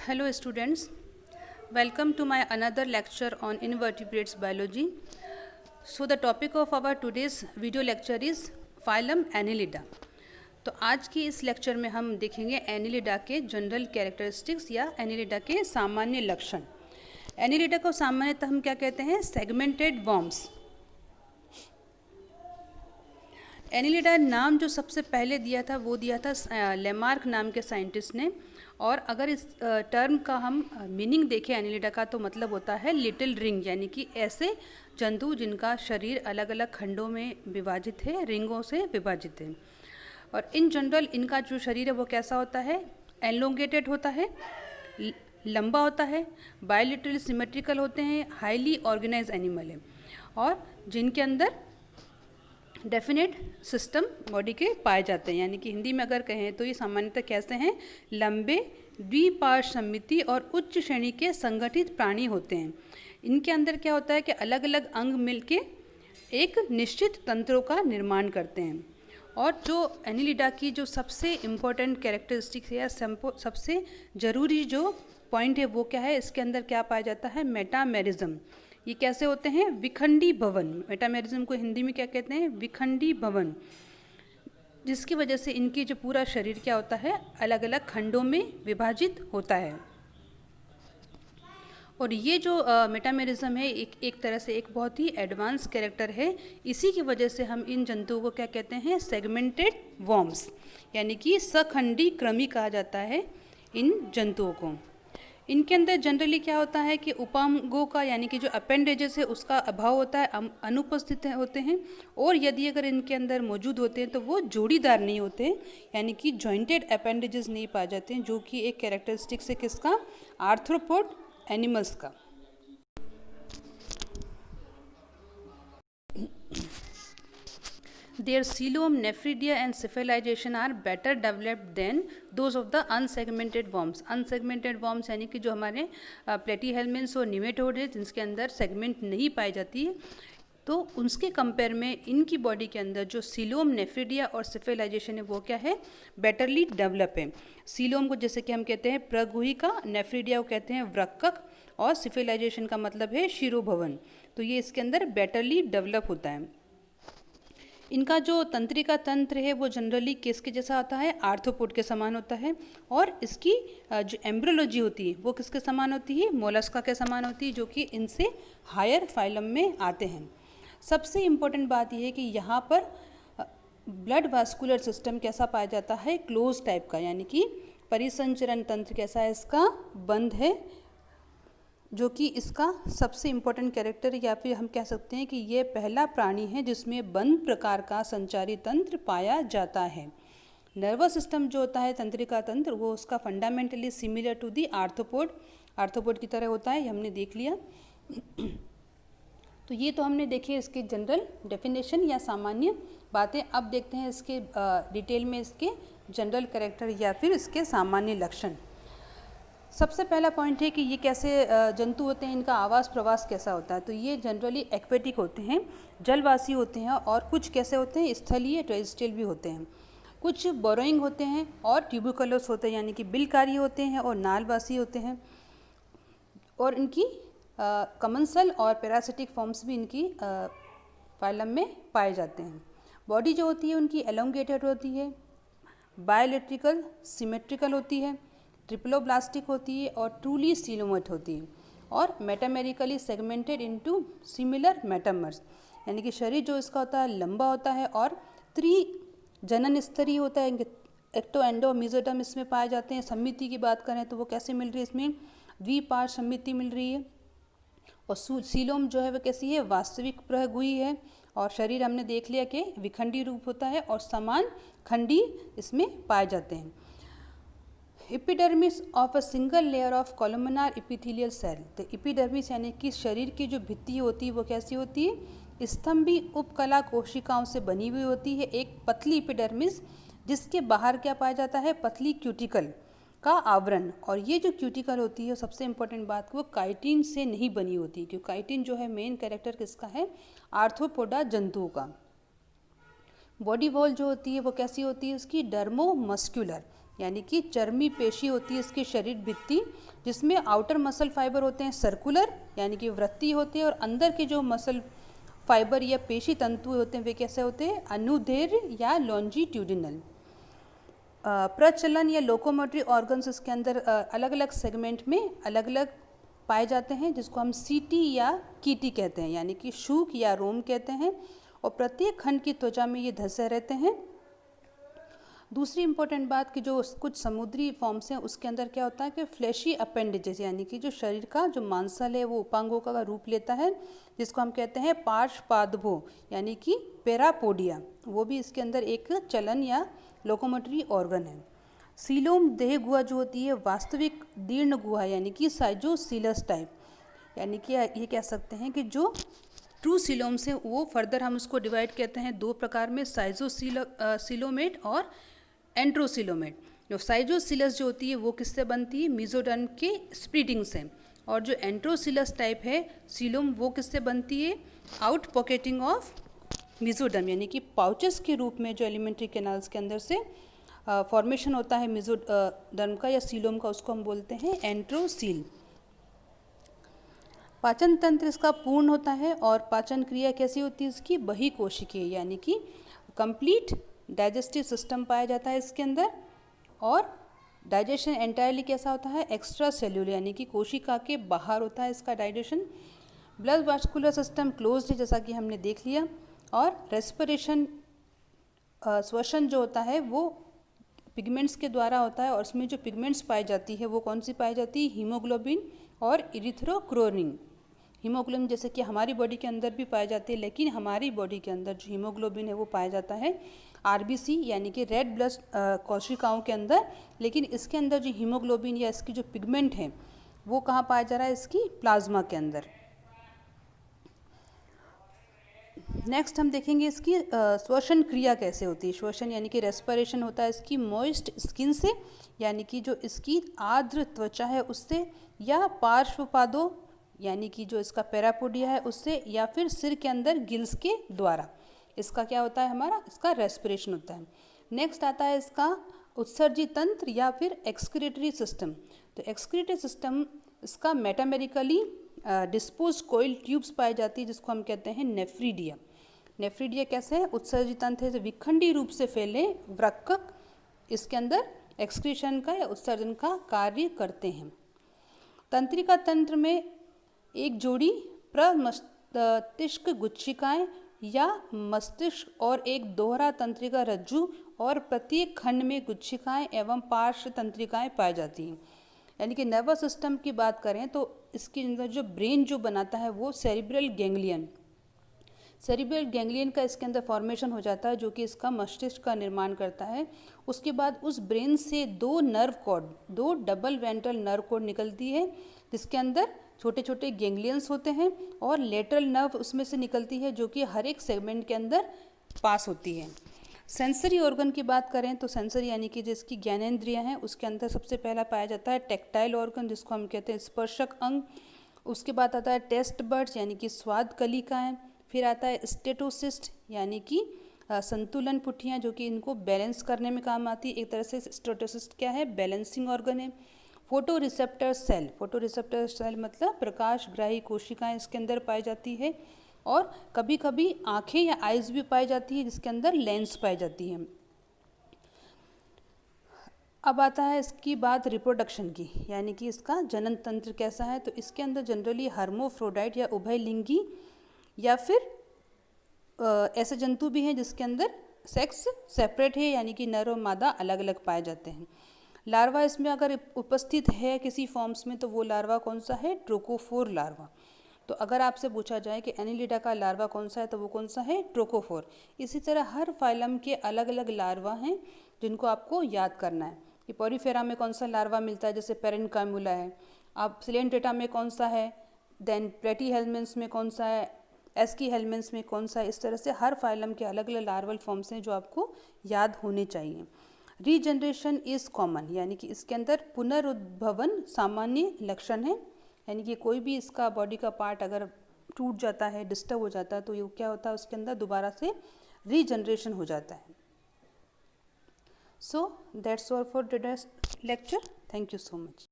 Hello students, welcome to my another lecture on invertebrates biology. So the topic of our today's video lecture is phylum Annelida. तो आज की इस lecture में हम देखेंगे Annelida के जनरल कैरेक्टरिस्टिक्स या एनिलिडा के सामान्य लक्षण। एनिलिडा को सामान्यतः हम क्या कहते हैं? Segmented worms. एनिलिडा नाम जो सबसे पहले दिया था वो दिया था लेमार्क नाम के साइंटिस्ट ने। और अगर इस टर्म का हम मीनिंग देखें एनिलिडा का तो मतलब होता है लिटिल रिंग, यानी कि ऐसे जंतु जिनका शरीर अलग अलग खंडों में विभाजित है, रिंगों से विभाजित है। और इन जनरल इनका जो शरीर है वो कैसा होता है? एलोंगेटेड होता है, लंबा होता है, बायलिटरली सिमेट्रिकल होते हैं, हाईली ऑर्गेनाइज एनिमल है और जिनके अंदर डेफिनेट सिस्टम बॉडी के पाए जाते हैं। यानी कि हिंदी में अगर कहें तो ये सामान्यतः कैसे हैं? लंबे, द्विपार्श्व सममिति और उच्च श्रेणी के संगठित प्राणी होते हैं। इनके अंदर क्या होता है कि अलग अलग अंग मिलके एक निश्चित तंत्रों का निर्माण करते हैं। और जो एनिलिडा की जो सबसे इम्पोर्टेंट कैरेक्टरिस्टिक्स है या सबसे ज़रूरी जो पॉइंट है वो क्या है? इसके अंदर क्या पाया जाता है? मेटामेरिज्म। ये कैसे होते हैं? विखंडी भवन। मेटामेरिज्म को हिंदी में क्या कहते हैं? विखंडी भवन, जिसकी वजह से इनकी जो पूरा शरीर क्या होता है? अलग अलग खंडों में विभाजित होता है। और ये जो मेटामेरिज्म है एक तरह से एक बहुत ही एडवांस कैरेक्टर है। इसी की वजह से हम इन जंतुओं को क्या कहते हैं? सेगमेंटेड वर्म्स, यानी कि सखंडी कृमि कहा जाता है इन जंतुओं को। इनके अंदर जनरली क्या होता है कि उपांगों का यानी कि जो अपेंडेजेस है उसका अभाव होता है, अनुपस्थित होते हैं। और यदि अगर इनके अंदर मौजूद होते हैं तो वो जोड़ीदार नहीं होते हैं, यानी कि जॉइंटेड अपेंडेजेस नहीं पाए जाते हैं, जो कि एक कैरेक्टरिस्टिक्स है किसका? आर्थ्रोपोड एनिमल्स का। Their coelom, nephridia and cephalization are better developed than those of the unsegmented worms. Unsegmented worms यानी कि जो हमारे प्लेटीहेल्मिन्स और निमेटोड है जिनके अंदर सेगमेंट नहीं पाई जाती है, तो उसके कंपेयर में इनकी बॉडी के अंदर जो सीलोम, नेफ्रिडिया और सिफेलाइजेशन है वो क्या है? बेटरली डेवलप है। सीलोम को जैसे कि हम कहते हैं प्रगुहिका, नेफ्रिडिया को कहते हैं वृक्कक और सिफेलाइजेशन का मतलब है शिरोभवन। तो ये इसके अंदर बेटरली डेवलप होता है। इनका जो तंत्रिका तंत्र है वो जनरली किसके जैसा होता है? आर्थ्रोपोड के समान होता है। और इसकी जो एम्ब्रियोलॉजी होती है वो किसके समान होती है? मोलस्का के समान होती है, जो कि इनसे हायर फाइलम में आते हैं। सबसे इम्पोर्टेंट बात यह है कि यहाँ पर ब्लड वास्कुलर सिस्टम कैसा पाया जाता है? क्लोज टाइप का, यानी कि परिसंचरण तंत्र कैसा है? इसका बंद है, जो कि इसका सबसे इम्पोर्टेंट कैरेक्टर या फिर हम कह सकते हैं कि ये पहला प्राणी है जिसमें बंद प्रकार का संचारी तंत्र पाया जाता है। नर्वस सिस्टम जो होता है, तंत्रिका तंत्र, वो उसका fundamentally similar to the arthropod की तरह होता है, ये हमने देख लिया। तो ये तो हमने देखी इसकी जनरल डेफिनेशन या सामान्य बातें। अब देखते हैं इसके डिटेल में इसके जनरल कैरेक्टर या फिर इसके सामान्य लक्षण। सबसे पहला पॉइंट है कि ये कैसे जंतु होते हैं, इनका आवास प्रवास कैसा होता है। तो ये जनरली एक्वेटिक होते हैं, जलवासी होते हैं, और कुछ कैसे होते हैं? स्थलीय, टेरेस्ट्रियल भी होते हैं। कुछ बोरोइंग होते हैं और ट्यूबिकुलस होते हैं, यानी कि बिलकारी होते हैं और नालवासी होते हैं। और इनकी कमेंसल और पैरासिटिक फॉर्म्स भी इनकी फाइलम में पाए जाते हैं। बॉडी जो होती है उनकी एलोंगेटेड होती है, बायोलिट्रिकल सिमेट्रिकल होती है, ट्रिप्लोब्लास्टिक होती है और ट्रूली सीलोमेट होती है, और metamerically segmented into similar metamers, यानी कि शरीर जो इसका होता है लंबा होता है और जनन स्तरीय होता है। एक्टो, एंडो, मेसोडर्म इसमें पाए जाते हैं। समिति की बात करें तो वो कैसे मिल रही है? इसमें द्विपार्श्व समिति मिल रही है। और सीलोम जो है वो कैसी है? वास्तविक प्रगुही है। और शरीर हमने देख लिया कि विखंडी रूप होता है और समान खंडी इसमें पाए जाते हैं। Epidermis of a single layer of columnar epithelial cell. तो एपिडर्मिस यानी कि शरीर की जो भित्ति होती है वो कैसी होती है? स्तंभी उपकला कोशिकाओं से बनी हुई होती है। एक पतली एपिडर्मिस जिसके बाहर क्या पाया जाता है? पतली क्यूटिकल का आवरण। और ये जो क्यूटिकल होती है, सबसे इंपॉर्टेंट बात, वो काइटिन से नहीं बनी होती, क्योंकि काइटिन जो है मेन कैरेक्टर किसका है? आर्थ्रोपोडा जंतुओं का। बॉडी वॉल जो होती है वो कैसी होती है? उसकी डर्मोमस्क्यूलर, यानी कि चर्मी पेशी होती है इसकी शरीर भित्ति, जिसमें आउटर मसल फाइबर होते हैं सर्कुलर यानी कि वृत्तीय होते हैं, और अंदर के जो मसल फाइबर या पेशी तंतु होते हैं वे कैसे होते हैं, अनुदैर्घ्य या लॉन्जिट्यूडिनल। प्रचलन या लोकोमोटरी ऑर्गन्स इसके अंदर अलग अलग सेगमेंट में अलग अलग पाए जाते हैं, जिसको हम सीटी या कीटी कहते हैं, यानी कि शूक या रोम कहते हैं, और प्रत्येक खंड की त्वचा में ये धंसे रहते हैं। दूसरी इंपॉर्टेंट बात कि जो कुछ समुद्री फॉर्म्स हैं उसके अंदर क्या होता है कि फ्लैशी अपेंडेजेस, यानी कि जो शरीर का जो मांसल है वो उपांगों का रूप लेता है, जिसको हम कहते हैं पार्श्वपादभो यानी कि पेरापोडिया, वो भी इसके अंदर एक चलन या लोकोमोटरी ऑर्गन है। सीलोम देह गुहा जो होती है वास्तविक दीर्ण गुहा यानी कि साइजोसीलस टाइप, यानी कि ये कह सकते हैं कि जो ट्रू सीलोम से वो फर्दर हम उसको डिवाइड कहते हैं दो प्रकार में, साइजोसीलोमेट और एंट्रोसीलोमेट। जो साइजोसीलस जो होती है वो किससे बनती है, मेसोडर्म के स्प्लिटिंग से, और जो एंट्रोसीलस टाइप है सीलोम वो किससे बनती है, आउट पॉकेटिंग ऑफ मेसोडर्म, यानी कि पाउचेस के रूप में जो एलिमेंट्री कैनाल्स के अंदर से फॉर्मेशन होता है मेसोडर्म का या सीलोम का, उसको हम बोलते हैं एंट्रोसील। पाचन तंत्र इसका पूर्ण होता है, और पाचन क्रिया कैसी होती है इसकी, बहिकोशिकीय, यानी कि कंप्लीट डाइजेस्टिव सिस्टम पाया जाता है इसके अंदर, और डाइजेशन एंटायरली कैसा होता है, एक्स्ट्रा सेल्यूलर, यानी कि कोशिका के बाहर होता है इसका digestion. Blood vascular system closed है जैसा कि हमने देख लिया, और रेस्पिरेशन श्वसन जो होता है वो पिगमेंट्स के द्वारा होता है, और उसमें जो पिगमेंट्स पाई जाती है वो कौन सी पाई जाती है, हीमोग्लोबिन और इरिथ्रोक्रोनिन। हीमोग्लोबिन जैसे कि हमारी बॉडी के अंदर भी पाई जाती है, लेकिन हमारी बॉडी के अंदर जो हीमोग्लोबिन है वो पाया जाता है आरबीसी यानी कि रेड ब्लड कोशिकाओं के अंदर, लेकिन इसके अंदर जो हीमोग्लोबिन या इसकी जो पिगमेंट है वो कहाँ पाया जा रहा है, इसकी प्लाज्मा के अंदर। नेक्स्ट हम देखेंगे इसकी श्वसन क्रिया कैसे होती है। श्वसन यानी कि रेस्पिरेशन होता है इसकी मॉइस्ट स्किन से, यानी कि जो इसकी आर्द्र त्वचा है उससे, या पार्श्वपादों यानी कि जो इसका पेरापोडिया है उससे, या फिर सिर के अंदर गिल्स के द्वारा इसका क्या होता है, हमारा इसका रेस्पिरेशन होता है। नेक्स्ट आता है इसका उत्सर्जी तंत्र या फिर एक्सक्रीटरी सिस्टम। तो एक्सक्रीटरी सिस्टम इसका मेटामेरिकली डिस्पोज कोइल ट्यूब्स पाई जाती है, जिसको हम कहते हैं नेफ्रीडिया। नेफ्रीडिया कैसे है, उत्सर्जी तंत्र है, विखंडी रूप से फैले वृक्क इसके अंदर एक्सक्रीशन का या उत्सर्जन का कार्य करते हैं। तंत्रिका तंत्र में एक जोड़ी प्रमस्तिष्क गुच्छिकाएं या मस्तिष्क और एक दोहरा तंत्रिका रज्जु, और प्रत्येक खंड में गुच्छिकाएं एवं पार्श्व तंत्रिकाएं पाई जाती हैं। यानी कि नर्वस सिस्टम की बात करें तो इसके अंदर जो ब्रेन जो बनाता है वो सेरिब्रल गैंग्लियन का इसके अंदर फॉर्मेशन हो जाता है, जो कि इसका मस्तिष्क का निर्माण करता है। उसके बाद उस ब्रेन से दो डबल वेंट्रल नर्व कॉर्ड निकलती है, जिसके अंदर छोटे छोटे गैंग्लियंस होते हैं, और लेटरल नर्व उसमें से निकलती है जो कि हर एक सेगमेंट के अंदर पास होती है। सेंसरी ऑर्गन की बात करें तो सेंसरी यानी कि जिसकी ज्ञानेंद्रियां हैं उसके अंदर सबसे पहला पाया जाता है टैक्टाइल ऑर्गन, जिसको हम कहते हैं स्पर्शक अंग। उसके बाद आता है टेस्ट बड्स यानी कि स्वाद कलिकाएं। फिर आता है स्टेटोसिस्ट यानी कि संतुलन पुट्ठियाँ, जो कि इनको बैलेंस करने में काम आती है। एक तरह से स्टेटोसिस्ट क्या है, बैलेंसिंग ऑर्गन है। फोटो रिसेप्टर सेल मतलब प्रकाशग्राही कोशिकाएं इसके अंदर पाई जाती है, और कभी कभी आँखें या आइज़ भी पाई जाती है, जिसके अंदर लेंस पाई जाती है। अब आता है इसकी बात रिप्रोडक्शन की, यानी कि इसका जनन तंत्र कैसा है। तो इसके अंदर जनरली हर्मोफ्रोडाइट या उभयलिंगी या फिर ऐसे जंतु भी हैं जिसके अंदर सेक्स सेपरेट है, यानी कि नर और मादा अलग अलग पाए जाते हैं। लार्वा इसमें अगर उपस्थित है किसी फॉर्म्स में तो वो लार्वा कौन सा है, ट्रोकोफोर लार्वा। तो अगर आपसे पूछा जाए कि एनिलिडा का लार्वा कौन सा है तो वो कौन सा है, ट्रोकोफोर। इसी तरह हर फाइलम के अलग अलग लार्वा हैं जिनको आपको याद करना है कि पॉरीफेरा में कौन सा लार्वा मिलता है, जैसे पेरेन्काइमुला है। अब सिलेंट्रेटा में कौन सा है, देन प्लेटीहेल्मिन्स में कौन सा है, एस्कीहेल्मिन्स में कौन सा है। इस तरह से हर फाइलम के अलग अलग लार्वल फॉर्म्स हैं जो आपको याद होने चाहिए। रीजनरेशन इज़ कॉमन, यानी कि इसके अंदर पुनरुद्भवन सामान्य लक्षण है, यानी कि कोई भी इसका बॉडी का पार्ट अगर टूट जाता है, डिस्टर्ब हो जाता है, तो ये क्या होता है उसके अंदर दोबारा से रीजनरेशन हो जाता है। So that's all for today's lecture. Thank you so much.